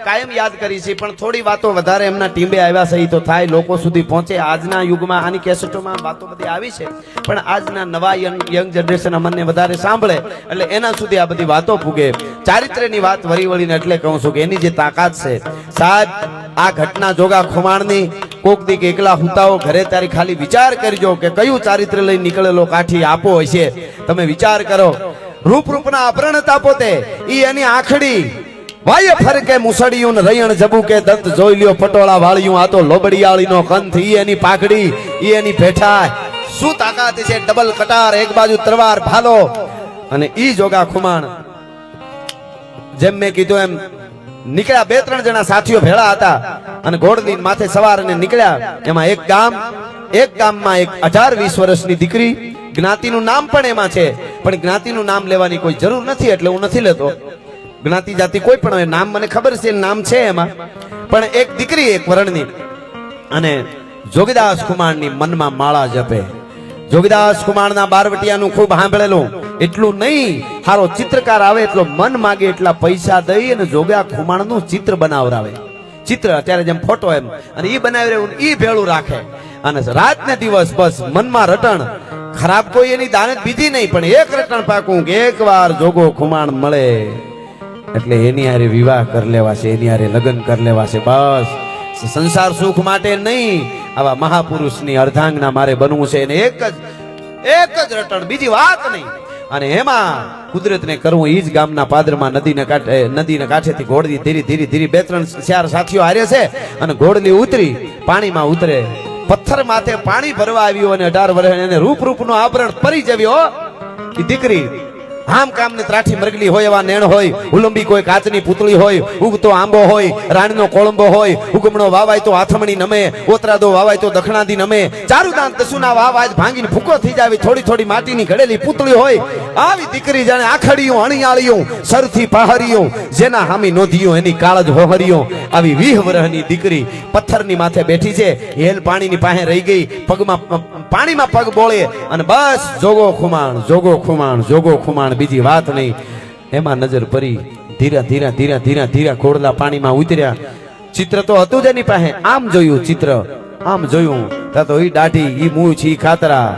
કાયમ યાદ કરી છે, પણ થોડી વાતો વધારે એમના ટીમે આવ્યા છે તો થાય, લોકો સુધી પહોંચે. આજના યુગમાં આની કેસેટોમાં વાતો બધી આવી છે, પણ આજના નવા યંગ જનરેશન અમને વધારે સાંભળે એટલે એના સુધી આ બધી વાતો પૂગે. ચારિત્ર્યની વાત વળી વળીને એટલે કહું છું કે એની જે તાકાત છે સાહેબ, આ ઘટના જોગા ખુમાણની કોક દીક એકલા હુતાઓ ઘરે તારી ખાલી વિચાર કરજો કે કયું ચારિત્ર્ય લઈ નીકળેલો કાઠી આપો હશે. તમે વિચાર કરો, રૂપ રૂપના આભરણ તાપોતે ઈ એની આખડી વાય ફરકે મુસડિયું ને રયણ જબુ કે દંત જોઈ લ્યો પટોળા વાળ્યું. આ તો લોબડિયાળીનો કંથ, ઈ એની પાઘડી, ઈ એની ભેઠા. શું તાકાત છે! ડબલ કટાર, એક બાજુ તરવાર ભાલો. અને ઈ જોગા ખુમાણ જેમ મેં કીધું એમ નીકળ્યા. 2-3 જણા સાથીઓ ભેળા હતા અને ઘોડની માથે સવાર અને નીકળ્યા. એમાં એક ગામમાં એક 18-20 વર્ષની દીકરી, જ્ઞાતિનું નામ પણ એમાં છે, પણ જ્ઞાતિનું નામ લેવાની કોઈ જરૂર નથી એટલે હું નથી લેતો. જ્ઞાતિ જાતિ કોઈ પણ હોય, નામ મને ખબર છે, નામ છે એમાં. પણ એક દીકરી એક વર્ણની, અને જોગીદાસ ખુમાણની મનમાં માળા જપે. જોગીદાસ ખુમાણના બારવટિયાનું ખૂબ સાંભળેલું. એટલું નહીં, હારો ચિત્રકાર આવે એટલો મન માગે એટલા પૈસા દઈ અને જોગા ખુમાણનું ચિત્ર બનાવરાવે. ચિત્ર અત્યારે જેમ ફોટો એમ, અને ઈ બનાવી રહ્યું ઈ ભેળું રાખે. અને રાત ને દિવસ બસ મનમાં રટણ. ખરાબ કોઈ એની દાનત બીજી નહીં, પણ એક રટણ પાકું કે એકવાર જોગો ખુમાણ મળે એટલે એની હારે વિવાહ કરી લેવા છે, એની હારે લગ્ન કરી લેવા છે. બસ સંસાર સુખ માટે નહીં, આવા મહાપુરુષની અર્ધાંગના મારે બનવું છે. એને એક જ રટણ, બીજી વાત નહીં. અને એમાં કુદરતને કરવું. ઈ જ ગામના પાદરમાં નદીના કાંઠેથી ઘોડલી ધીરે 2-3-4 સાથીઓ હારે છે અને ઘોડલી ઉતરી પાણીમાં ઉતરે. પથ્થર માથે પાણી ભરવા આવ્યું અને 18 વર્ષ એને રૂપનું આભરણ પરી જવ્યો. ઈ દીકરી આમ કામને ત્રાઠી મરગલી હોય, એવા નેણ હોય, ઉલંબી કોઈ કાચની પૂતળી હોય, ઉગતો આંબો હોય, રાણીનો કોળંબો હોય, ઉગમણો વાવાય તો આથમણી નમે, ઓતરાદો વાવાય તો દખણાદી નમે, ચારુદાન દસુના વાવાય ભાંગીને ભૂકો થઈ જાય થોડી માટીની ઘડેલી પૂતળી હોય. આવી દીકરી જાણે આખડિયું અણિયાળિયું સરથી પહારિયું, જેના હામી નોંધિયું એની કાળજ હોહરિયું. આવી 20 વર્ષની દીકરી પથ્થરની માથે બેઠી છે, હેલ પાણીની પાસે રહી ગઈ, પગમાં પાણીમાં પગ બોળે અને બસ જોગો ખુમાણ, બીજી વાત નહીં. એમાં નજર પડી. ધીરા ઘોડલા પાણીમાં ઉતર્યા. ચિત્ર તો હતું જ એની પાસે. આમ જોયું ચિત્ર, આમ જોયું તો ઈ દાઢી, ઈ મૂછ, ઈ ખાતરા.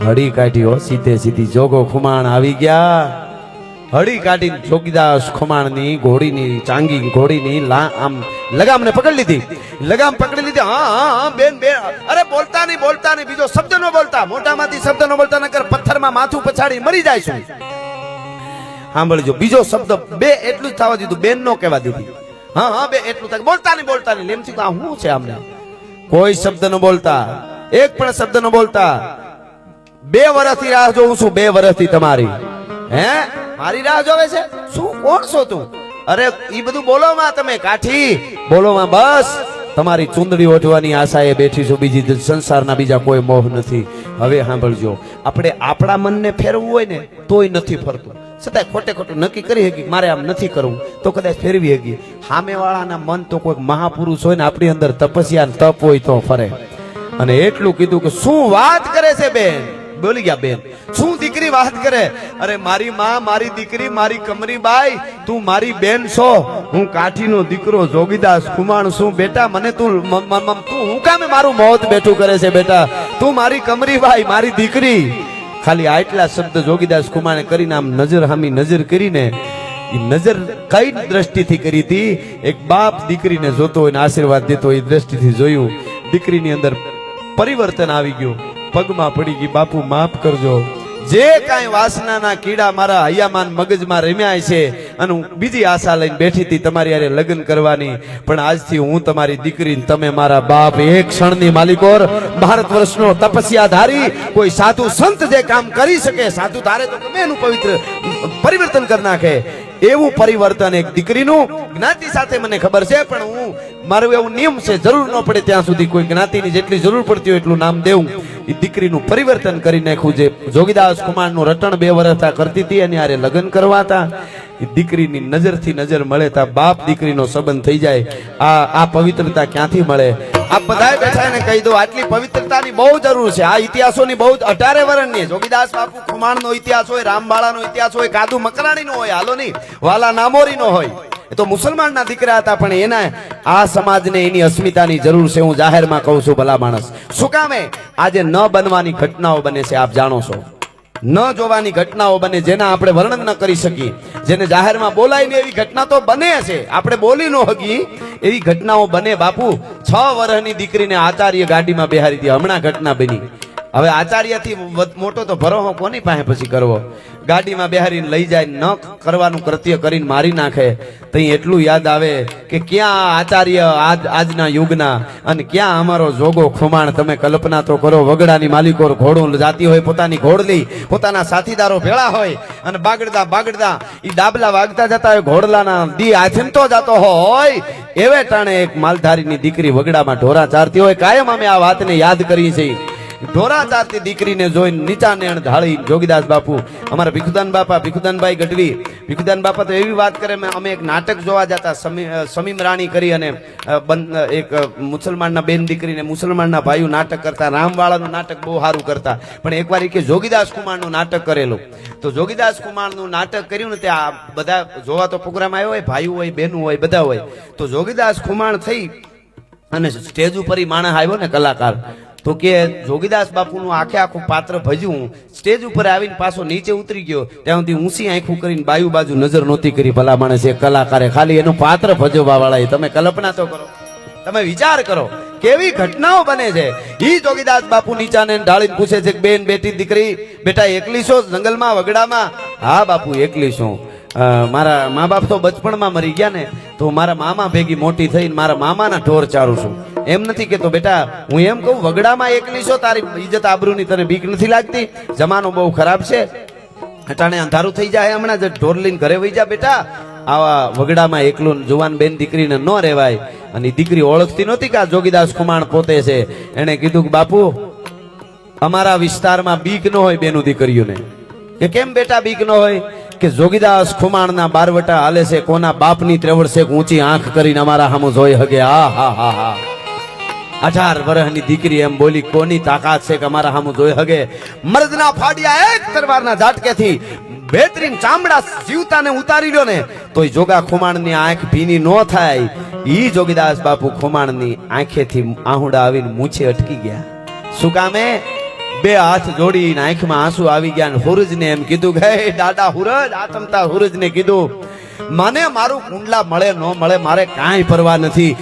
હળી કાઢી સીધી જોગો ખુમાણ આવી ગયા. હળી કાઢી જોગીદાસ ખુમાણની ઘોડીની ચાંગી ઘોડીની આમ લગામને પકડી લીધી. લગામ પકડી લીધી. હા બેન, અરે બોલતા નહીં, બીજો શબ્દ ન બોલતા, મોટામાંથી શબ્દ ન બોલતા, નકર પથ્થરમાં માથું પછાડી મરી જાય છે. સાંભળજો, બીજો શબ્દ બે એટલું જ થવા દીધું, બેન નો કહેવા દીધી. હા બે એટલું થાય. બોલતા નહીં લેમથી આ શું છે આમને? કોઈ શબ્દ ન બોલતા, એક પણ શબ્દ ન બોલતા. 2 વર્ષથી રાહ જોઉં છું, 2 વર્ષથી તમારી. હે મારી રાહ જોવે છે? શું, કોણ છો તું? અરે ઈ બધું બોલોમાં, તમે કાઠી બોલોમાં. બસ તમારી ચૂંદડી ઓઢવાની આશાએ બેઠી છું, બીજી સંસારના બીજા કોઈ મોહ નથી. હવે સાંભળજો, આપણે આપણા મનને ફેરવવું હોય ને તોય નથી ફરતું. છતાં ખોટું નક્કી કરી શકી મારે આમ નથી કરવું તો કદાચ ફેરવી શકીએ. સામેવાળાના મન તો કોઈ મહાપુરુષ હોય ને આપણી અંદર તપસ્યા તપ હોય તો ફરે. અને એટલું કીધું કે શું વાત કરે છે બેન? બોલી ગયા બેન, શું દીકરી વાત કરે? અરે મારી માં, મારી દીકરી, મારી કમરીબાઈ, તું મારી બેન છો. હું કાઠીનો દીકરો જોગીદાસ ખુમાણ છું. બેટા મને તું હું કામે મારું મોત બેઠું કરે છે? બેટા તું મારી કમરીબાઈ, મારી દીકરી. ખાલી આટલા શબ્દ જોગીદાસ ખુમાણે કરીને આમ નજર હામી નજર કરીને, એ નજર કઈ દ્રષ્ટિથી કરી હતી? એક બાપ દીકરીને જોતો હોય ને આશીર્વાદ દેતો હોય એ દ્રષ્ટિથી જોયું. દીકરીની અંદર પરિવર્તન આવી ગયું. પગમાં પડી ગઈ, બાપુ માફ કરજો. જે કાંઈ વાસનાના કીડા મારા હૈયામાન મગજમાં રમ્યા છે અને હું બીજી આશા લઈને બેઠી હતી તમારી હારે લગ્ન કરવાની, પણ આજથી હું તમારી દીકરી, તમે મારા બાપ. એક ક્ષણની માલિકોર, ભારત વર્ષનો તપસ્યા ધારી કોઈ સાધુ સંત જે કામ કરી શકે, સાધુ ધારે તો ગમે એનું પવિત્ર પરિવર્તન કરી નાખે. એવું પરિવર્તન એક દીકરીનું જ્ઞાતિ સાથે મને ખબર છે, પણ હું મારું એવું નિયમ છે, જરૂર ન પડે ત્યાં સુધી કોઈ જ્ઞાતિની જેટલી જરૂર પડતી હોય એટલું નામ દેવું. એ દીકરીનું પરિવર્તન કરી નાખ્યું. જે જોગીદાસ ખુમાણનું રટણ 2 વર્ષ કરતી હતી અને હારે લગ્ન કરવા હતા, એ દીકરીની નજરથી નજર મળે તા બાપ દીકરીનો સંબંધ થઈ જાય. આ પવિત્રતા ક્યાંથી મળે? આપ બધાએ બેઠા ને કહી દો, આટલી પવિત્રતાની બહુ જરૂર છે. આ ઇતિહાસોની બહુ 18 વર્ષની જોગીદાસ બાપુ ખુમાણનો ઇતિહાસ હોય, રામબાળાનો ઇતિહાસ હોય, કાદુ મકરાણીનો હોય, હાલો નહીં વાલા નામોરીનો હોય. એ તો મુસલમાનના દીકરા હતા, પણ એના આ સમાજને એની અસ્મિતાની જરૂર છે. હું જાહેરમાં કહું છું, ભલા માણસ. શું કામે આજે ન બનવાની ઘટનાઓ બને છે, આપ જાણો છો. ન જોવાની ઘટનાઓ બને, જેના આપણે વર્ણન ન કરી શકીએ, જેને જાહેરમાં બોલાય ને એવી ઘટના તો બને છે. આપણે બોલી ન હકી એવી ઘટનાઓ બને. બાપુ 6 વર્ષની દીકરીને આચાર્ય ગાડીમાં બેહારી દે. હમણાં ઘટના બની. હવે આચાર્યથી મોટો તો ભરોહો કોની પાસે પછી કરવો? ગાડીમાં બેહારીને લઈ જાય, ન કરવાનું કૃત્ય કરીને મારી નાખે. તો એટલું યાદ આવે કે ક્યાં આચાર્ય આજના યુગના અને ક્યાં અમારો જોગો ખુમાણ. તમે કલ્પના તો કરો, વગડાની માલિકો ઘોડું જાતી હોય, પોતાની ઘોડલી પોતાના સાથીદારો ભેળા હોય અને બાગડતા બાગડતા ઈ ડાબલા વાગતા જતા હોય, ઘોડલાના દી આથમતો જતો હોય, એવે ટાણે એક માલધારીની દીકરી વગડામાં ઢોરા ચારતી હોય. કાયમ અમે આ વાતને યાદ કરીએ છીએ. ઢોરા ચારતી દીકરીને જોઈને નીચા નેણ ઢાળી જોગીદાસ બાપુ, અમારા ભીખુદાન બાપા, ભીખુદાનભાઈ ગઢવી, ભીખુદાન બાપા તો એવી વાત કરે, અમે એક નાટક જોવા જતા, સમીમ રાણી કરી અને એક મુસલમાનના બેન દીકરીને મુસલમાનના ભાઈઓ નાટક કરતા. રામવાળાનું નાટક બહુ સારું કરતા, પણ એકવાર કે જોગીદાસ કુમારનું નાટક કરેલું. તો જોગીદાસ કુમારનું નાટક કર્યું ને, ત્યાં બધા જોવા તો પ્રોગ્રામ આવ્યો હોય, ભાઈઓ હોય, બહેનો હોય, બધા હોય. તો જોગીદાસ કુમાર થઈ અને સ્ટેજ ઉપર માણસ આવ્યો ને કલાકાર, તો કે જોગીદાસ બાપુનું આખું પાત્ર ભજ્યું. સ્ટેજ ઉપર આવીને પાછો નીચે ઉતરી ગયો, ત્યાં સુધી ઊંચી આંખું કરીને બાજુ બાજુ નજર નહોતી કરી. ભલા માણસ એક કલાકારે ખાલી એનું પાત્ર ભજવવા વાળા. તમે કલ્પના તો કરો, તમે વિચાર કરો કેવી ઘટનાઓ બને છે. ઈ જોગીદાસ બાપુ નીચાને ઢાળીને પૂછે છે કે બેન, બેટી, દીકરી, બેટા એકલી છો જંગલમાં વગડામાં? હા બાપુ એકલી છું. મારા મા બાપ તો બચપણમાં મરી ગયા ને, તો મારા મામા ભેગી મોટી થઈને મારા મામાના ઢોર ચારું છું. એમ નથી કેતો બેટા, હું એમ કહું વગડામાં એકલી છો, તારી ઇજ્જત આબરૂની તને બીક નથી લાગતી? જમાનો બહુ ખરાબ છે, અટાણે અંધારું થઈ જાય, હમણાં જ ઢોર લઈને ઘરે વહી જા બેટા. આવા વગડામાં એકલું જુવાન બેન દીકરીને ન રહેવાય. અને દીકરી ઓળખતી નહોતી કે આ જોગીદાસ ખુમાણ પોતે છે. એને કીધું કે બાપુ, અમારા વિસ્તારમાં બીક ન હોય બેનું દીકરીઓને. કે કેમ બેટા બીક ન હોય? કે જોગીદાસ ખુમાણના બારવટા હાલે છે, કોના બાપની ત્રેવડ છે, ઊંચી આંખ કરીને અમારા સામું જોઈ હગે. હા હા હા હા. 18 વર્ષની દીકરી એમ બોલી, કોની તાકાત છે કે અમારા સામું જોઈ હગે? મર્દના ફાડિયા એક તલવારના ઝાટકેથી બેતરીન ચામડા જીવતાને ઉતારી લ્યો ને, તોય જોગા ખુમાણની આંખ ભીની ન થાય. ઈ જોગીદાસ બાપુ ખુમાણની આંખેથી આહુડા આવીને મૂછે અટકી ગયા. શું કામે? 2 હાથ જોડીને આંખમાં આંસુ આવી ગયા. હુરજને એમ કીધું કે હે દાદા હુરજ, આતમતા હુરજને કીધું, માને મારું કુંડલા મળે ન મળે મારે કાંઈ પરવા નથી.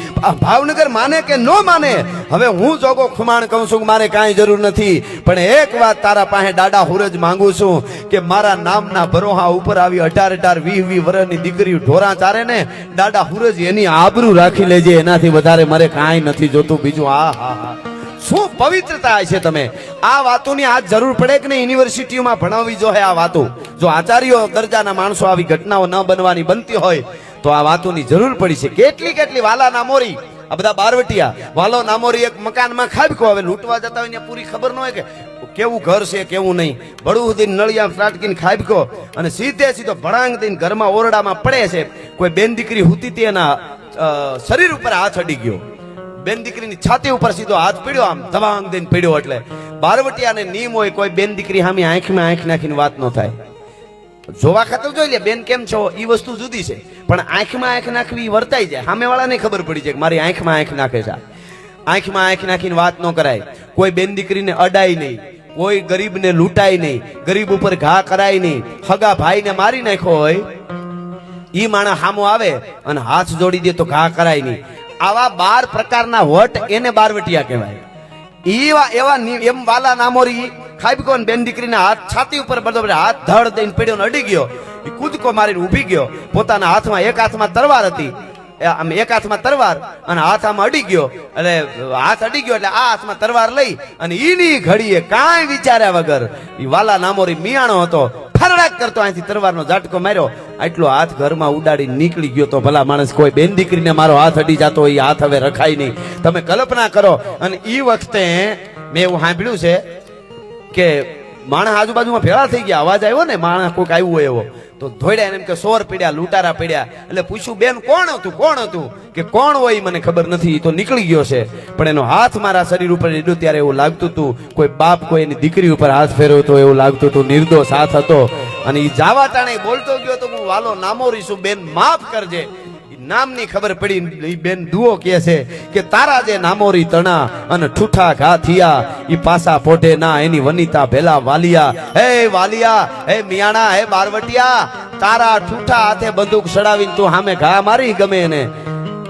ભાવનગર માને કે ન માને, હવે હું જોગો ખુમાણ કહું છું મારે કાંઈ જરૂર નથી. પણ એક વાત તારા પાસે દાદા હુરજ માંગુ છું કે મારા નામના ભરોહા ઉપર આવી 18, 20 વર્ષની દીકરી ઢોરા ચારે ને, દાદા હુરજ એની આબરૂ રાખી લેજે. એનાથી વધારે મારે કાંઈ નથી જોતું બીજું. હા હા હા, શું પવિત્રતા છે. તમે આ વાતોની આજ જરૂર પડે કે નહીં? યુનિવર્સિટીઓમાં ભણાવવી જોઈએ આ વાતો. જો આચાર્યો દરજાના માણસો આવી ઘટનાઓ ન બનવાની બનતી હોય તો આ વાતોની જરૂર પડી છે. કેટલી કેટલી વાલા નામોરી, આ બધા બારવટિયા વાલો નામોરી એક મકાનમાં ખાબકો. હવે લૂંટવા જતા હોય ને પૂરી ખબર ન હોય કે કેવું ઘર છે કેવું નહીં. બળું દઈને નળિયા ફાટકીને ખાબકો અને સીધો ભડાંગ દઈને ઘરમાં ઓરડામાં પડે છે. કોઈ બેન દીકરી હુતી હતી, એના શરીર ઉપર હાથ અડી ગયો. બેન દીકરીની છાતી ઉપર સીધો હાથ પીડ્યો, આમ ધબાંગ દઈને પીડ્યો. એટલે બારવટિયાને નિયમ હોય, કોઈ બેન દીકરી સામે આંખમાં આંખ નાખીને વાત ન થાય. જોવા ખાતર જોઈ લે બેન કેમ છો, એ વસ્તુ જુદી છે, પણ આંખમાં આંખ નાખવી વર્તાઈ જાય. સામે વાળાને ખબર પડી જાય કે મારી આંખમાં આંખ નાખે છે. આંખમાં આંખ નાખીને વાત ન કરાય. કોઈ બેન દીકરીને અડાય નહીં, કોઈ ગરીબને લૂંટાય નહીં, ગરીબ ઉપર ઘા કરાય નહીં. હગા ભાઈને મારી નાખ્યો હોય, ઈ માણસ સામો આવે અને હાથ જોડી દે તો ઘા કરાય નહીં. આવા 12 પ્રકારના વટ એને બારવટિયા કહેવાય. એવા એમ વાલા નામોરી ખાબકો ને બેન દીકરીના હાથ છાતી ઉપર બરાબર હાથ ધડ દઈને પડ્યો ને અડી ગયો. એ કૂદકો મારીને ઊભી ગયો. પોતાના હાથમાં એક હાથમાં તરવાર હતી, આમ એક હાથમાં તરવાર અને હાથ આમાં અડી ગયો. એટલે હાથ અડી ગયો એટલે આ હાથમાં તરવાર લઈ અને ઈની ઘડીએ કાંઈ વિચાર્યા વગર ઈ વાલા નામોરી મિયાણો હતો, ફરડાક કરતો અહીંથી તરવારનો ઝાટકો માર્યો. આટલો હાથ ઘરમાં ઉડાડી નીકળી ગયો. તો ભલા માણસ, કોઈ બેન દીકરીને મારો હાથ અડી જતો હોય, હાથ હવે રખાય નહીં. તમે કલ્પના કરો. અને ઈ વખતે મેં એવું સાંભળ્યું છે કે માણસ આજુબાજુમાં ભેળા થઈ ગયા, અવાજ આવ્યો ને, માણસ કોઈક આવ્યું હોય એવો, તો ધોડ્યા એમ કે સોર પીડ્યા, લૂંટારા પીડ્યા. એટલે પૂછ્યું બેન કોણ હતું, કોણ હતું? કે કોણ હોય મને ખબર નથી, તો નીકળી ગયો છે. પણ એનો હાથ મારા શરીર ઉપર અડ્યો ત્યારે એવું લાગતું હતું કોઈ બાપ કોઈ એની દીકરી ઉપર હાથ ફેરવતો એવું લાગતું હતું. નિર્દોષ હાથ હતો. અને એ જાવા ટાણે બોલતો ગયો તો હું વાલો નામોરી છું, બેન માફ કરજે. નામની ખબર પડી. ઈ બેન દુઓ કહે છે કે તારા જે નામોરી તણા અને ઠૂઠા ઘા થયા ઈ પાસા પોઢે ના એની વનિતા ભેલા વાલિયા. હે વાલિયા, હે મિયાણા, હે બારવટિયા, તારા ઠૂઠા હાથે બંદૂક સડાવીને તું સામે ઘા મારી ગમે ને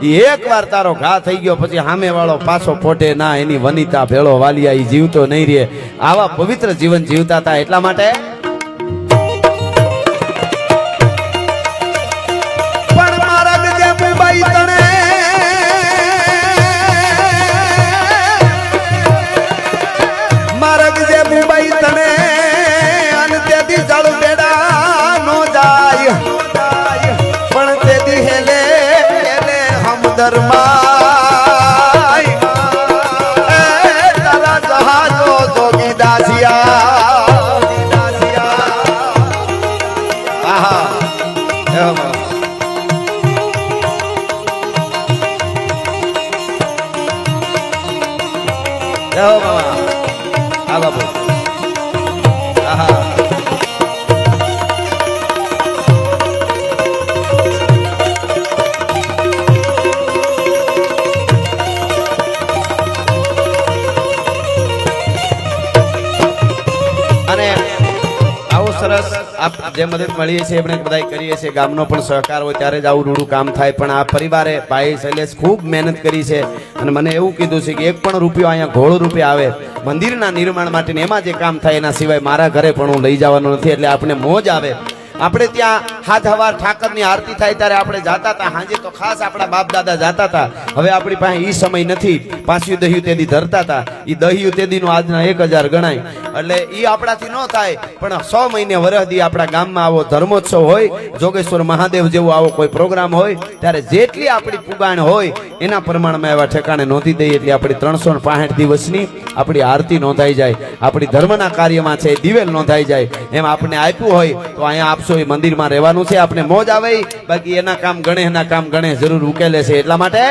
એક વાર તારો ઘા થઈ ગયો પછી સામે વાળો પાછો પોટે ના એની વનિતા ભેળો વાલિયા. ઈ જીવતો નહીં રે. આવા પવિત્ર જીવન જીવતા હતા. એટલા માટે પણ મારા જે મુંબઈ તણે મારા જે મુંબઈ તણે અને તેથી જળ બેડા નો જાય પણ તેથી હેલે દરમાઈ તારા જહાજો જોગી દાસિયા. આહા આ બાપુ આહા સરસ. આપ જે મદદ મળીએ છીએ આપણે બધાય કરીએ છીએ. ગામનો પણ સહકાર હોય ત્યારે જ આવું રૂડું કામ થાય. પણ આ પરિવારે ભાઈ શૈલેષ ખૂબ મહેનત કરી છે અને મને એવું કીધું છે કે એક પણ રૂપિયો અહીંયા ઘોડો રૂપિયા આવે મંદિરના નિર્માણ માટે એમાં જે કામ થાય એના સિવાય મારા ઘરે પણ હું લઈ જવાનો નથી. એટલે આપણે મોજ આવે. આપણે ત્યાં હાથ હવાર ઠાકરની આરતી થાય ત્યારે આપણે જાતા હતા. હાજે તો ખાસ આપણા બાપ દાદા જાતા હતા. હવે આપણી પાસે ઈ સમય નથી. પાંચિયું દહિયું તેદી ધરતા હતા. ઈ દહિયું તેદીનું આજના 1000 ગણાય. એટલે ઈ આપણાથી ન થાય. પણ 100 મહિને વરહદી આપણા ગામમાં આવો ધર્મોત્સવ હોય, જોગેશ્વર મહાદેવ જેવો આવો કોઈ પ્રોગ્રામ હોય ત્યારે જેટલી આપણી પુગાણ હોય એના પ્રમાણમાં એવા ઠેકાણે નોંધી દઈએ. એટલે આપણી 365 દિવસની આપણી આરતી નોંધાઈ જાય. આપણી ધર્મના કાર્યમાં છે દિવેલ નોંધાઈ જાય. એમ આપણે આપ્યું હોય તો અહીંયા આપશો. એ મંદિરમાં રહેવાનું છે. આપણે મોજ આવે. બાકી એના કામ ગણેશના કામ ગણેશ જરૂર ઉકેલે છે. એટલા માટે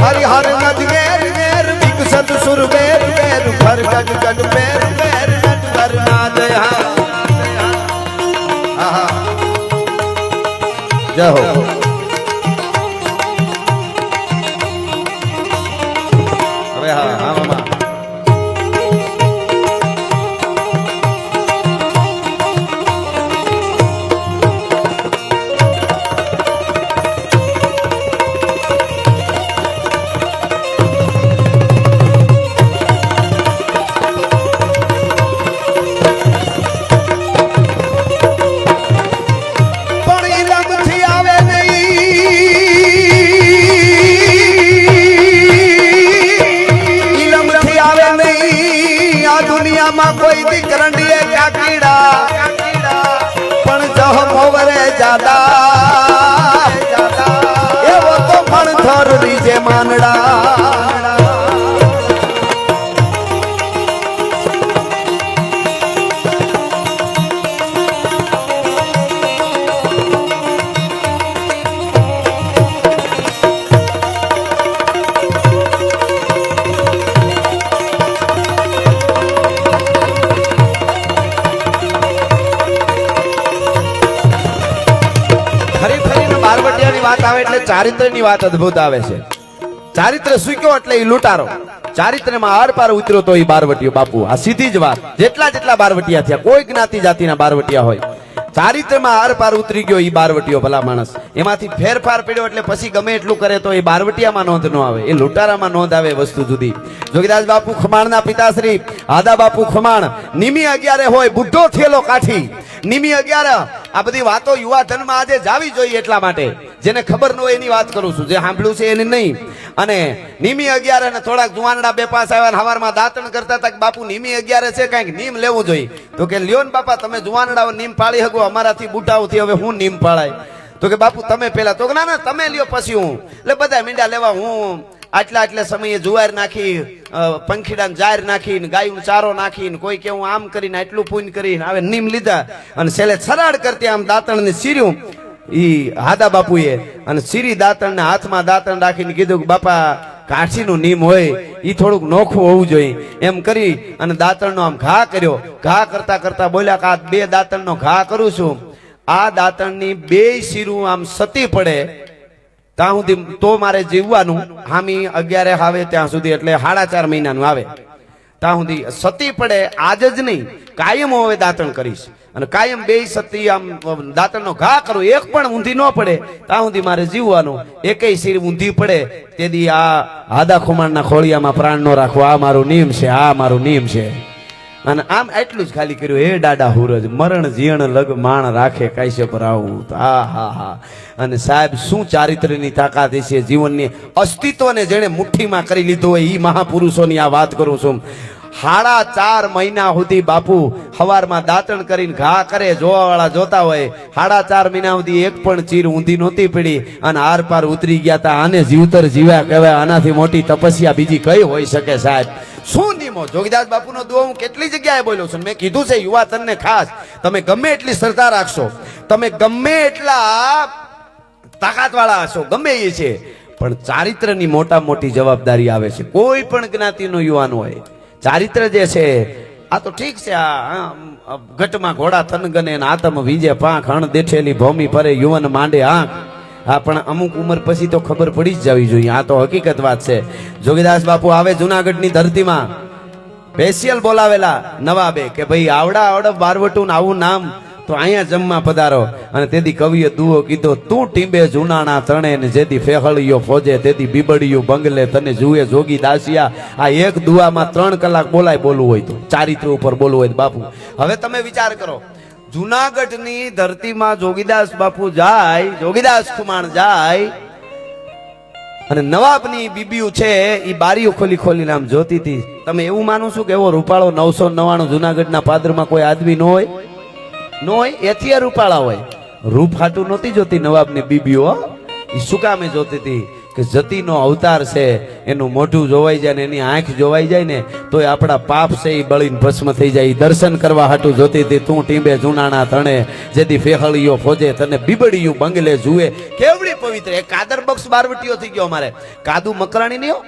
હરિહર નદ ઘેર ઘેર વિકસત સુર બેર બેર ફર ગગ ગગ બેર બેર નટ કર નાદ. હા જય હો. હવે હા હા મામા કોઈ દી કરંડીએ કાકીડા પણ જહ મોવરે જાદા એવો તો પણ થર રીજે માનડા. વાત આવે એટલે ચારિત્રની વાત અદ્ભુત આવે છે. ચારિત્ર સૂક્યો એટલે એ લૂંટારો. ચારિત્રમાં આર પાર ઉતર્યો તો એ બારવટીયો બાપુ. આ સીધી જ વાત. જેટલા બારવટિયા થયા કોઈ જ્ઞાતિ જાતિના બારવટિયા હોય ચારિત્રમાં આર પાર ઉતરી ગયો ઈ બારવટીયો ભલા માણસ. એમાંથી ફેરફાર પડ્યો એટલે પછી ગમે એટલું કરે તો એ બારવટીયામાં નોંધ ન આવે, એ લૂંટારામાં નોંધ આવે વસ્તુ જુદી. જોગીદાસ બાપુ ખમાણના પિતાશ્રી આદા બાપુ ખમાણ નિમી 11 હોય બુઢો થયેલો કાઠી. નિમી 11 આ બધી વાતો યુવા ધનમાં આજે જાવી જોઈએ એટલા માટે. જેને ખબર ન હોય એની વાત કરું છું, જે સાંભળ્યું છે એની નહીં. અને નિમી 11 અને થોડાક જુવાનડા બે પાસ આવ્યા ને હવારમાં દાંતણ કરતા હતા કે બાપુ નિમી 11 છે કઈક નીમ લેવું જોઈએ. તો કે લ્યો ને બાપા તમે જુવાનડાઓ નીમ પાળી શકો, અમારાથી બુઢાઓથી હવે હું નીમ પાળાય. તો કે બાપુ તમે પેલા. તો કે ના ના તમે લ્યો પછી હું. એટલે બધા મીંડા લેવા હું આટલા સમયે જુવાર નાખી, પંખીડા જાહેર નાખીને, ગાયું ચારો નાખીને, કોઈ કે હું આમ કરીને આટલું પૂન કરીને આવે નીમ લીધા અને છેલ્લે છરાડ કરતી આમ દાંતણ ને સીર્યું ઈ હાદા બાપુએ. અને સીરી દાંતણ ને હાથમાં દાંતણ રાખીને કીધું કે બાપા કાઠીનું નીમ હોય ઈ થોડુંક નોખું હોવું જોઈએ. એમ કરી અને દાંતણનો આમ ઘા કર્યો. ઘા કરતા કરતા બોલ્યા કે આ 2 દાંતણનો ઘા કરું છું, આ દાંતણની 2 શીરું આમ સતી પડે ત્યાં સુધી તો મારે જીવવાનું. હામી 11 આવે ત્યાં સુધી, એટલે 4.5 મહિનાનું આવે ત્યાં સુધી સતી પડે. આજ જ નહીં, કાયમ હવે દાંતણ કરીશ અને કાયમ 2 સતી આમ દાંતણનો ઘા કરું, એક પણ ઊંધી ન પડે ત્યાં સુધી મારે જીવવાનું. એકેય શીર ઊંધી પડે તેથી આ હાદા ખુમાણના ખોળિયામાં પ્રાણ નો રાખવો, આ મારું નિયમ છે, આ મારું નિયમ છે. અને આમ એટલું જ ખાલી કર્યું. હે ડાડા હુરજ મરણ જીણ લગ માણ રાખે કાશ્યપ રાવું. હા હા હા. અને સાહેબ શું ચારિત્ર્યની તાકાત છે, જીવનની અસ્તિત્વને જેણે મુઠ્ઠીમાં કરી લીધું હોય ઈ મહાપુરુષોની આ વાત કરું છું. 4.5 મહિના સુધી બાપુ હવારમાં દાંતણ કરીને ઘા કરે, જોવા વાળા જોતા હોય. 4.5 મહિના સુધી એક પણ ચીર ઊંધી નહોતી પડી અને આર પાર ઉતરી ગયા તા. આને જીવતર જીવ્યા કહેવાય. આનાથી મોટી તપસ્યા બીજી કઈ હોઈ શકે સાહેબ? શું નિમો? જોગીદાસ બાપુનો દુઆ હું કેટલી જગ્યાએ બોલ્યો છું. મેં કીધું છે યુવા તનને ખાસ, તમે ગમે એટલી શ્રદ્ધા રાખશો, તમે ગમે એટલા તાકાત વાળા હશો, ગમે એ છે, પણ ચારિત્રની મોટી જવાબદારી આવે છે. કોઈ પણ જ્ઞાતિનો યુવાન હોય, ચારિત્ર જે છે આ તો ઠીક છે. આ ઘટમાં ઘોડા તન ગને આતમ વિજે પાંખ હણ દેઠેલી ભૂમિ પરે યુવન માંડે આંખ. હા, પણ અમુક ઉંમર પછી તો ખબર પડી જ જવી જોઈએ. આ તો હકીકત વાત છે. જોગીદાસ બાપુ આવે જુનાગઢની ધરતીમાં, સ્પેશિયલ બોલાવેલા નવાબે કે ભાઈ આવડા બારવટું આવું નામ તો અહીંયા જમવા પધારો. અને તેથી કવિએ દુઓ કીધો, તું ટીંબે જુનાણા તણે ને જેથી ફેહળિયો ફોજે તેથી બીબડિયું બંગલે તને જુએ જોગી દાસિયા. આ એક દુઆમાં 3 કલાક બોલવું હોય તો, ચારિત્ર ઉપર બોલવું હોય બાપુ. હવે તમે વિચાર કરો, જુનાગઢની ધરતીમાં જોગીદાસ બાપુ જાય, જોગીદાસ ખુમાણ જાય અને નવાબની બીબીઓ છે એ બારીઓ ખોલીને આમ જોતી હતી. તમે એવું માનો છો કે એવો રૂપાળો 999 જુનાગઢના પાદરમાં કોઈ આદમી ન હોય? ન હોય, એથી રૂપાળા હોય. રૂપ હાટું નહોતી જોતી નવાબની બીબીઓ. એ શું કામે જોતી હતી કે જતીનો અવતાર છે, એનું મોઢું જોવાઈ જાય ને એની આંખ જોવાઈ જાય ને તો આપણા પાપ છે એ બળીને ભસ્મ થઈ જાય. દર્શન કરવા હાટું જોતી હતી. તું ટીંબે જુનાણા તણે જેથી ફેહળિયો ફોજે તને બીબડિયું બંગલે જુએ. કેવડી પવિત્ર! એક કાદર બક્ષ બારવટીયો થઈ ગયો અમારે, કાદુ મકરાણી નહીં.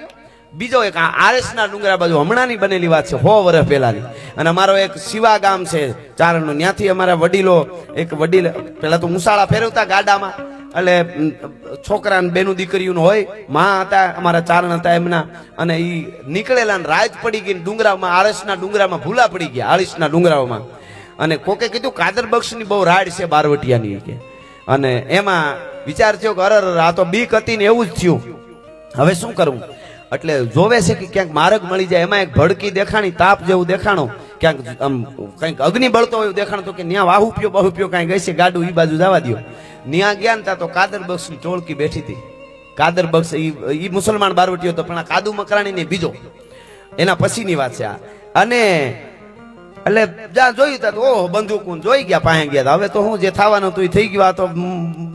બીજો એક આરસના ડુંગરા બાજુ હમણાંની બનેલી વાત છે, 100 વર્ષ પહેલાની. અને અમારો એક શિવા ગામ છે ચારણનું, ત્યાંથી અમારા વડીલો, એક વડીલ પેલા તો મુસાળા ફેરવતા ગાડામાં, એટલે છોકરા બેનું દીકરીઓનું હોય, માં હતા અમારા ચારણ હતા એમના, અને ઈ નીકળેલા રાત પડી ગઈ ડુંગરામાં, આરસના ડુંગરામાં ભૂલા પડી ગયા, આરસના ડુંગરાઓમાં. અને કોકે કીધું કાદર બક્ષની બહુ રાડ છે બારવટિયાની કે. અને એમાં વિચાર થયો કે અરર આ તો બીક હતી ને એવું જ થયું, હવે શું કરવું? એટલે જોવે છે કે ક્યાંક માર્ગ મળી જાય. એમાં એક ભડકી દેખાણી, તાપ જેવું દેખાણું, ક્યાંક કંઈક અગ્નિ બળતો હોય દેખાણું. તો કે ન્યા વાહુપ્યો કાંઈ ગઈ છે, ગાડું ઈ બાજુ જવા દો. ન્યા ગયા ને તો કાદર બક્ષની ટોળકી બેઠી હતી. કાદર બક્ષ ઈ મુસલમાન બારવટીયો હતો, પણ આ કાદુ મકરાણી ને બીજો એના પછીની વાત છે આ. અને એટલે જ્યાં જોયું તા તો ઓહ બંદૂકું જોઈ ગયા, પાસે ગયા. હવે તો હું જે થવાનું હતું એ થઈ ગયું. આ તો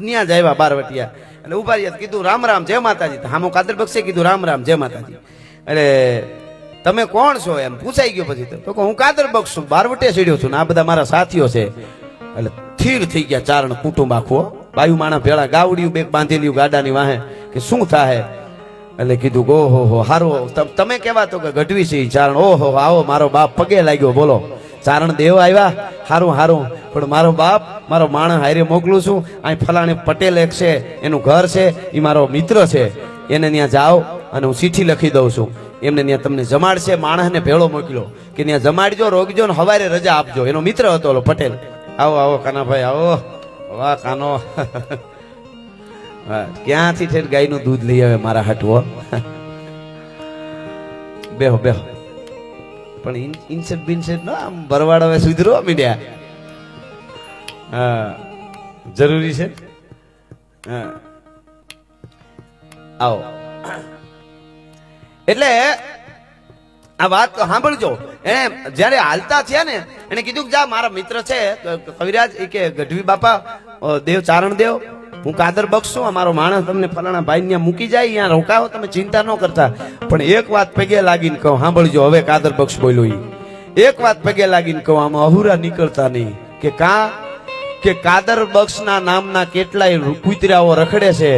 ન્યા જ આવ્યા બારવટીયા. એટલે ઉભા રહ્યા, કીધું રામ રામ જય માતાજી. હામો કાદર બક્ષે કીધું રામ રામ જય માતાજી. એટલે તમે કોણ છો એમ પૂછાઈ ગયો. પછી તો હું કાદર બક્ષ છું, બારવટે ચડ્યો છું ને આ બધા મારા સાથીઓ છે. એટલે થીર થઈ ગયા ચારણ કુટુંબ આખું, બાયુ માણા ભેળા, ગાવડિયું બેગ બાંધેલી ગાડાની વાહે કે શું થાય. એટલે કીધું ઓહો હો હારો તમે કેવા તો કે ગઢવી છે ચારણ. ઓહો આવો, મારો બાપ પગે લાગ્યો. બોલો ચારણ દેવ આવ્યા, હારું પણ મારો બાપ, મારો માણસ હારે મોકલું છું. અહીં ફલાણે પટેલ એક છે, એનું ઘર છે, એ મારો મિત્ર છે, એને ત્યાં જાઓ અને હું ચીઠી લખી દઉં છું. એમને ત્યાં તમને જમાડશે. માણસને ભેળો મોકલ્યો કે ત્યાં જમાડજો, રોકજો ને હવારે રજા આપજો. એનો મિત્ર હતો પટેલ. આવો આવો કાનાભાઈ આવો. વાહ કાનો. ક્યાંથી ઠેર ગાયનું દૂધ લઈ આવે મારા હાટવો. બેહો બેહો. પણ ઇન્સેટ બિન્સેટ નો આમ ભરવાડ હવે સુધરો મીડિયા. હા જરૂરી છે. હા આવો. એટલે આ વાત સાંભળજો. એને જયારે હાલતા થયા ને એને કીધું કે જા મારા મિત્ર છે કવિરાજ એ કે ગઢવી બાપા દેવ ચારણ દેવ હું કાદર બક્ષું અમારો માણસ તમને ફલાણા ભાઈ ત્યાં મૂકી જાય અહીંયા રોકાવો તમે ચિંતા ન કરતા. પણ એક વાત પગે લાગીને કહું સાંભળજો. હવે કાદર બક્ષ બોલ્યો એક વાત પગે લાગીને કહું આમાં અહુરા નીકળતા નહીં કે કે કાદર બક્ષના નામના કેટલાય કૂતરાઓ રખડે છે.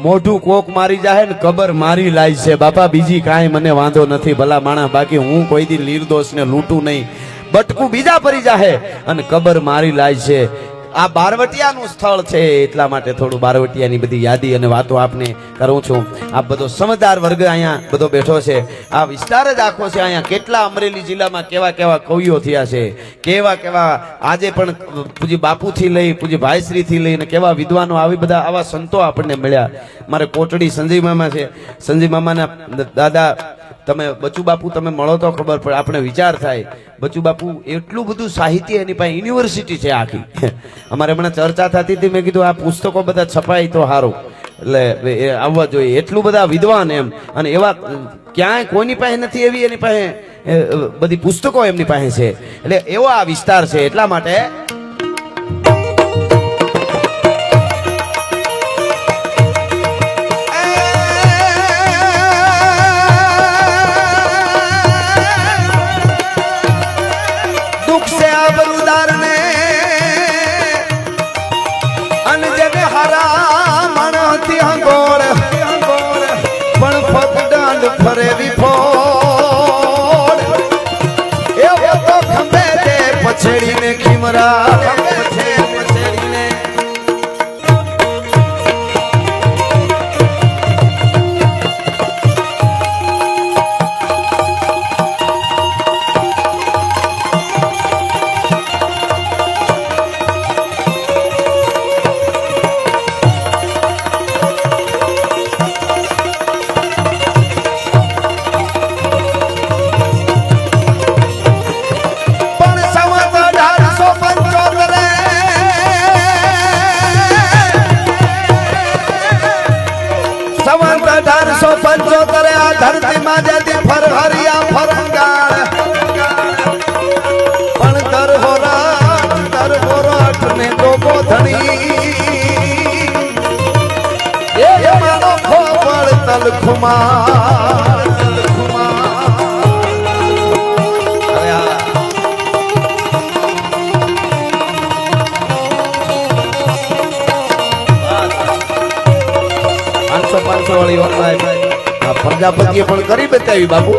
મોઢું કોક મારી જાય ને કબર મારી લાય છે બાપા. બીજી કાંઈ મને વાંધો નથી ભલા માણા. બાકી હું કોઈ દી નિર્દોષ ને લૂંટું નહીં. બટકું બીજા પરી જાહે અને કબર મારી લાય છે. આ બારવટિયાનું સ્થળ છે એટલા માટે થોડું બારવટિયાની બધી યાદી અને વાતો આપને કરું છું. આ બધો સમજદાર વર્ગ અહીંયા બધો બેઠો છે. આ વિસ્તાર જ આખો છે. અહીંયા કેટલા અમરેલી જિલ્લામાં કેવા કેવા કવિઓ થયા છે. કેવા કેવા આજે પણ પૂજી બાપુથી લઈ પૂજી ભાઈશ્રીથી લઈને કેવા વિદ્વાનો આવી બધા આવા સંતો આપણને મળ્યા. મારે કોટડી સંજય મામા છે. સંજય મામાના દાદા તમે બચુ બાપુ તમે મળો તો ખબર પડે આપણે વિચાર થાય. બચુ બાપુ એટલું બધું સાહિત્ય એની પાસે યુનિવર્સિટી છે આખી. અમારે હમણાં ચર્ચા થતી હતી મેં કીધું આ પુસ્તકો બધા છપાય તો સારું એટલે આવવા જોઈએ. એટલું બધા વિદ્વાન એમ અને એવા ક્યાંય કોઈની પાસે નથી એવી એની પાસે બધી પુસ્તકો એમની પાસે છે. એટલે એવો આ વિસ્તાર છે એટલા માટે ફરેવી ફોડ એવો તો ખંભે દે પછેડીને ખીમરા પછેડીને ધરતી માં જતી ફરહરિયા ફરંગાળ પણ દરહોરાટ ને ડોબો ધણી એ મારો ખોપળ તલખુમા પાંચસો વાળી વાત પ્રજાપતિએ પણ કરી બતાવી બાપુ.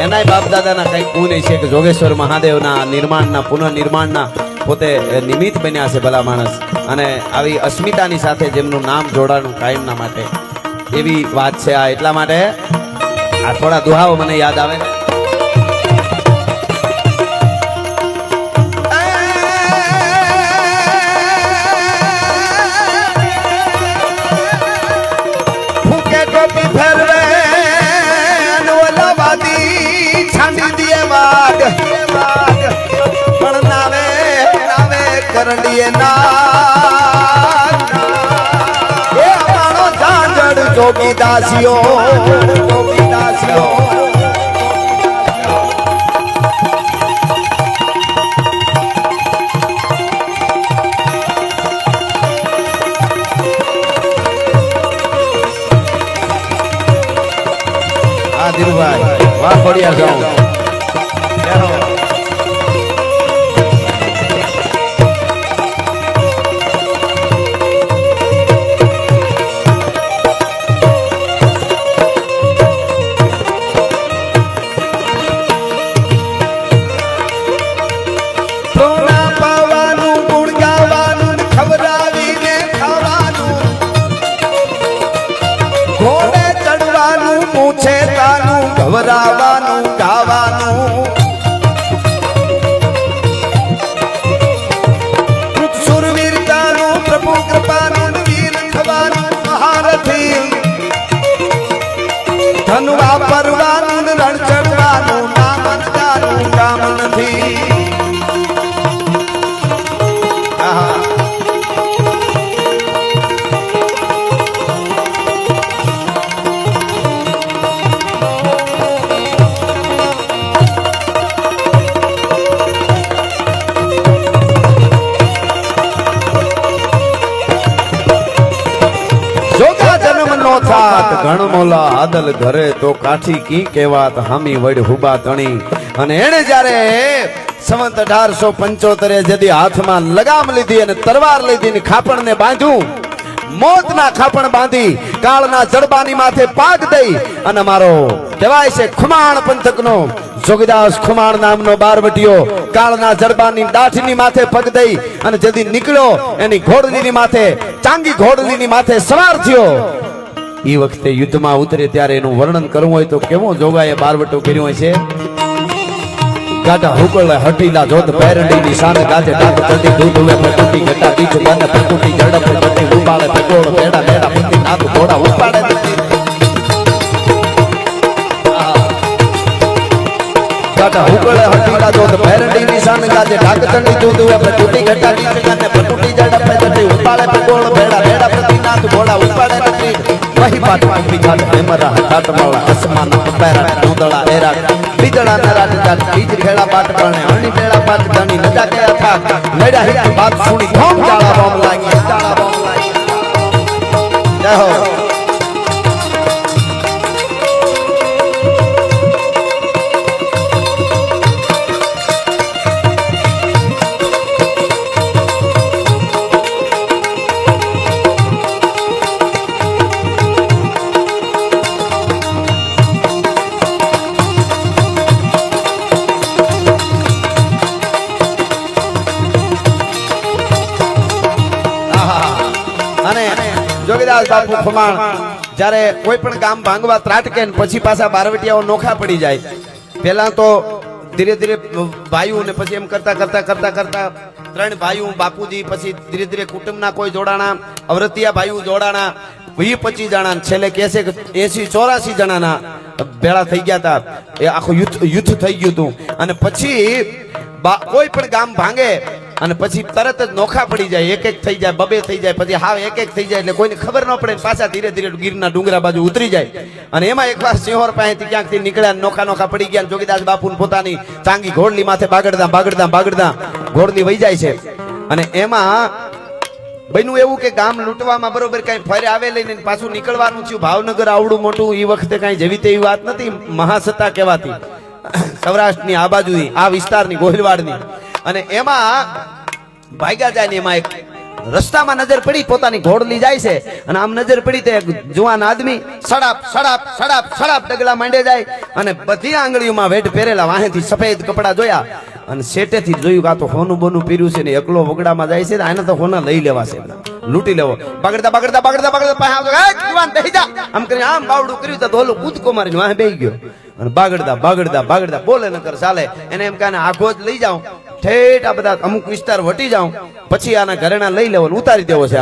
એનાય બાપ દાદાના કઈ ગુણ છે કે જોગેશ્વર મહાદેવના નિર્માણના પુનઃનિર્માણના પોતે નિમિત્ત બન્યા છે ભલા માણસ. અને આવી અસ્મિતાની સાથે જેમનું નામ જોડાણું કાયમના માટે એવી વાત છે આ. એટલા માટે આ થોડા દુહાઓ મને યાદ આવે. પણ નાવે કરડીએ ના એ અમારો ઝાંઝડ જોગી દાસીઓ હા ધીરુભાઈ વાહ ખોડિયા જાઉં ખવડાવીને ખાવાનું ઘોડે ગાવાનું ગાવાનું સુરવીરતાનું પ્રભુ કૃપાનું વીર થવાનું મહારથી ધન વાપરવાનું રણ ચડવાનું નામ તારું કામ નથી. ઘણ મોલા આદલ ઘરે તો કાઠી કી કેવાત હામી વડ હુબા તણી. અને એને જ્યારે સંવત 1875 જદી હાથમાં લગામ લીધી અને તરવાર લીધી ને ખાપણને બાંધ્યું, મોતના ખાપણ બાંધી કાળના જડબાની માથે પાક દઈ અને મારો કહેવાય છે ખુમાણ પંથકનો જોગીદાસ ખુમાણ નામનો બારવટીયો કાળના જડબાની દાઢની માથે પગ દઈ અને જદી નીકળ્યો એની ઘોડલીની માથે ચાંગી ઘોડલીની માથે સવાર થયો. એ વખતે યુદ્ધમાં ઉતરે ત્યારે એનું વર્ણન કરવું હોય તો કેવો જોગાએ બારવટો કર્યો હોય છે. ગાડા હુકળ હટીલા જોત પેરડી ની શાન ગાજે ડાક ચડી દૂધ વે પટુટી ગટા બીજ બને પટુટી ઝડપ પટી ઉપાડે પકોડ પેડા પેડા પટી નાક ઘોડા ઉપાડે. ગાડા હુકળ હટીલા જોત પેરડી ની શાન ગાજે ડાક ચડી દૂધ વે પટુટી ગટા બીજ બને પટુટી ઝડપ પટી ઉપાડે પકોડ પેડા પેડા પટી નાક ઘોડા ઉપાડે. वही बात बिघाट हेमरा हाथ माला आसमान पैरा नोदड़ा एरा बिजड़ा नरा जाट बीज खेड़ा बात करने हणी बेड़ा बात जानी नजा गया था मेरा ही बात सुनी धोम जाला बम लागी जाला बम लागी. जय हो. જોગીદાસ બાપુ ખુમાણ જ્યારે કોઈ પણ ગામ ભાંગવા ત્રાટકે ને પછી પાછા બારવટિયાઓ નોખા પડી જાય. પહેલા તો ધીરે ધીરે ભાઈઓ ને પછી એમ કરતા કરતા કરતા કરતા 3 ભાઈઓ બાપુજી, પછી ધીરે ધીરે કુટુંબના કોઈ જોડાણા, અવરતિયા ભાઈઓ જોડાણા, 20-25 જણા, છેલ્લે કહે છે કે 80-84 જણાના ભેળા થઈ ગયા હતા. એ આખું યુદ્ધ થઈ ગયું હતું. અને પછી કોઈ પણ ગામ ભાંગે અને પછી તરત જ નોખા પડી જાય, એક એક થઈ જાય, બબે થઈ જાય, પછી હાવ એક એક થઈ જાય એટલે કોઈને ખબર ન પડે. પાછા ધીરે ધીરે ગીરના ડુંગરા બાજુ ઉતરી જાય. અને એમાં એકવાર સિંહોર પાસેથી ક્યાંકથી નીકળ્યા, નોખા નોખા પડી ગયા. જોગીદાસ બાપુને પોતાની ચાંગી ઘોડલી માથે બાગડતા બાગડતા બાગડતા ઘોડલી વહી જાય છે. અને એમાં બન્યું એવું કે ગામ લૂંટવામાં બરોબર કઈ ફરે આવે લઈને પાછું નીકળવાનું થયું. ભાવનગર આવડું મોટું એ વખતે કઈ જેવી તેવી વાત નથી, મહાસત્તા કહેવાતી સૌરાષ્ટ્રની આ બાજુની, આ વિસ્તારની, ગોહિલવાડની. અને એમાં ભાગ્યા જાય ને એમાં એક રસ્તામાં નજર પડી, પોતાની ઘોડલી જાય છે અને આમ નજર પડી તે જુવાન આદમી સડાપ સડાપ સડાપ સડાપ ડગલા માંડે જાય. અને બધી આંગળીઓમાં વેઢ પહેરેલા, વાહેથી સફેદ કપડા જોયા અને શેટેથી જોયું કે આ તો હોનું બોનું પીર્યું છે ને એકલો વગડામાં જાય છે, આને તો હોના લઈ લેવા છે, લૂંટી લેવો. બગડતા બગડતા બગડતા બગડતા પાસે જુવાન બેહી જા આમ કરીને આમ બાવડું કર્યું તો ઓલો કૂદકો મારીને વાહે બેહી ગયો. અને બાગડતા બાગડતા બાગડતા બોલે નકર ચાલે. એને એમ કાને આખો જ લઈ જાઉં, ઠેઠ આ બધા અમુક વિસ્તાર વટી જાઉં, પછી આના ઘરેણા લઈ લેવો, ઉતારી દેવો છે.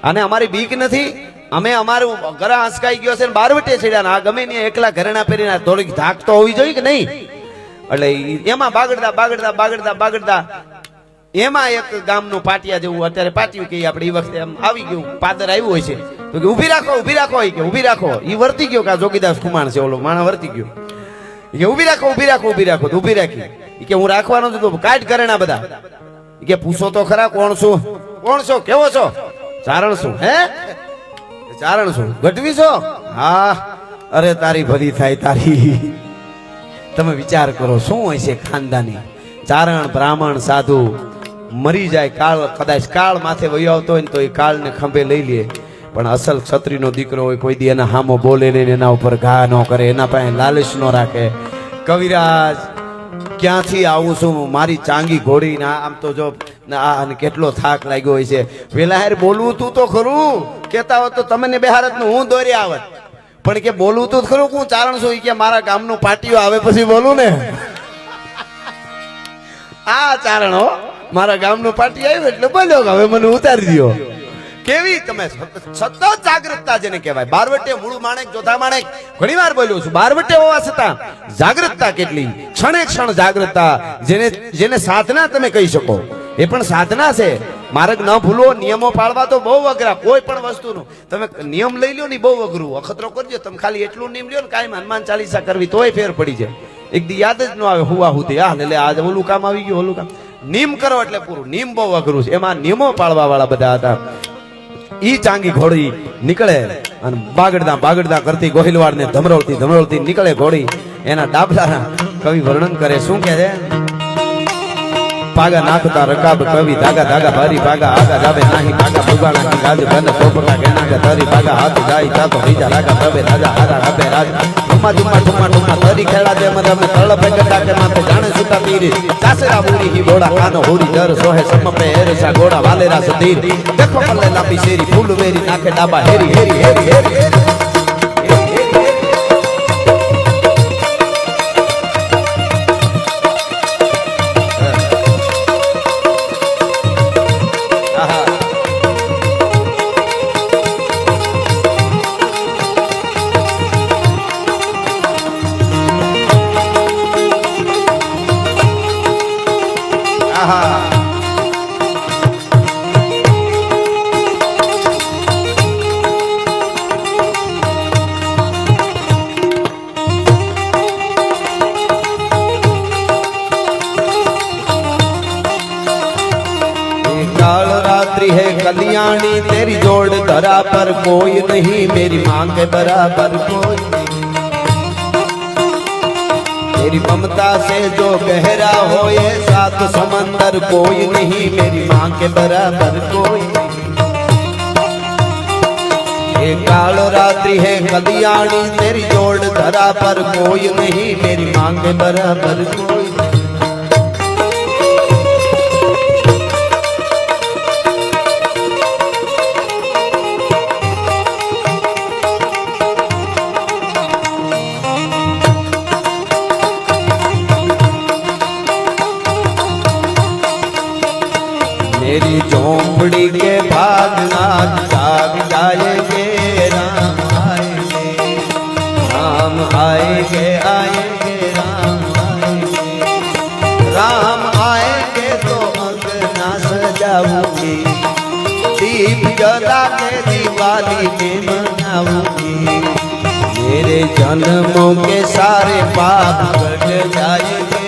આને અમારી બીક નથી, અમે અમારું ઘર આંસકાઈ ગયો છે ને બારવટે છેડ્યા. આ ગમે ને એકલા ઘરેણા પહેરીને થોડીક ધાક તો હોવી જોઈએ કે નહીં. એટલે એમાં બાગડતા બાગડતા બાગડતા બાગડતા એમાં એક ગામનું પાટિયા જેવું, અત્યારે પાટિયું કે આપણે એ વખતે એમ આવી ગયું, પાદર આવ્યું હોય છે તો કે ઊભી રાખો ઊભી રાખો, કે ઊભી રાખો. એ વર્તી ગયો કે આ જોગીદાસ ખુમાણ છે, ઓલો માણસ વર્તી ગયો કે ઊભી રાખો ઊભી રાખો ઊભી રાખો. તો ઊભી રાખી કે હું રાખવાનો છું, તો કાઢ ઘરેણા બધા. કે પૂછો તો ખરા કોણ છું, કોણ છો, કેવો છો, ચારણ છું, હે ચારણ છું, ગઢવી છો, હા. અરે તારી ભલી થાય તારી. તમે વિચાર કરો શું હોય છે ખાનદાની. ચારણ બ્રાહ્મણ સાધુ મરી જાય, કાળ કદાચ કાળ માથે વયો આવતો હોય ને તો એ કાળને ખંભે લઈ લે, પણ અસલ ક્ષત્રિયનો દીકરો હોય કોઈ દી એના હામો બોલે નહીં, એના ઉપર ઘા ન કરે, એના પાસે લાલચ ન રાખે. કવિરાજ ક્યાંથી આવું છું, મારી ચાંગી ઘોડી ના આમ તો જો અને કેટલો થાક લાગ્યો હોય છે. વેલા હેર બોલવું તું તો ખરું, કેતા હોત તો તમને બેહારત નું હું દોરી આવત, પણ કે બોલું તો ખરું, હું ચારણ છું. ઈ કે મારા ગામનું પાટીઓ આવે પછી બોલું ને. આ ચારણ હો, મારા ગામનું પાટી આવ્યું એટલે બોલ્યો કે હવે મને ઉતારી દો. કેવી તમે સતત જાગૃતતા જેને કહેવાય. બારવટે મૂળ માણેક જોધા માણેક ઘણી વાર બોલ્યો છું. બારવટે હોવા છતાં જાગૃતતા કેટલી, ક્ષણે ક્ષણ જાગૃતતા, જેને સાધના તમે કહી શકો. એ પણ સાધના છે. માર્ગ ન ભૂલો, નિયમો પાળવા તો બહુ અઘરા. કોઈ પણ વસ્તુનું તમે નિયમ લઈ લ્યો ને બહુ અઘરું. અખતરો કરજો તમે, ખાલી એટલું નિયમ લ્યો ને કાયમ હનુમાન ચાલીસા કરવી તોય ફેર પડી જાય. એક દી યાદ જ ન આવે હુવા હુતી. એટલે આજે ઓલું કામ આવી ગયું, ઓલું કામ. નિયમ કરો એટલે પૂરું. નિયમ બહુ અઘરું છે. એમાં નિયમો પાળવા વાળા બધા હતા. ઈ ચાંગી ઘોડી નીકળે અને બાગડદા કરતી ગોહિલવાડ ને ધમરોળતી નીકળે ઘોડી. એના ડાબલાના કવિ વર્ણન કરે. શું કહે છે? પાગા નાખતા રકાબ કવિ ધાગા ભારી પાગા આગા જાવે નાહી પાગા ભુગાણા કી ગાજ બંધ ટોપકા કેના કે તરી પાગા હાથ જાય તાતો બીજા રાગા પ્રભે રાજા હારા હબે રાજ ઠુમા તરી ખેડા દે મત અમે તળ પે ગડા કે માથે જાણે સુતા તીર ચાસરા બુરી હી ગોડા કાનો હોરી દર સોહે સમ પે એરસા ગોડા વાલેરા સતીર દેખો પલ્લે લાપી શેરી ફૂલ વેરી નાખે ડાબા હેરી है कल्याणी तेरी जोड़ धरा पर कोई नहीं, मेरी माँ के बराबर कोई नहीं। तेरी ममता से जो गहरा हो ये सात समंदर कोई नहीं, मेरी माँ के बराबर कोई नहीं। ये काल रात्रि है कल्याणी तेरी जोड़ धरा पर कोई नहीं, मेरी माँ के बराबर कोई नहीं। मेरी झोंपड़ी के भाग नाग जाग जाएंगे, राम आएंगे राम आएंगे राम आएंगे राम आएंगे तो अंगना सजाऊंगी, दीप जला के दिवाली में मनाऊंगी। मेरे जन्मों के सारे पाप कट जाएंगे,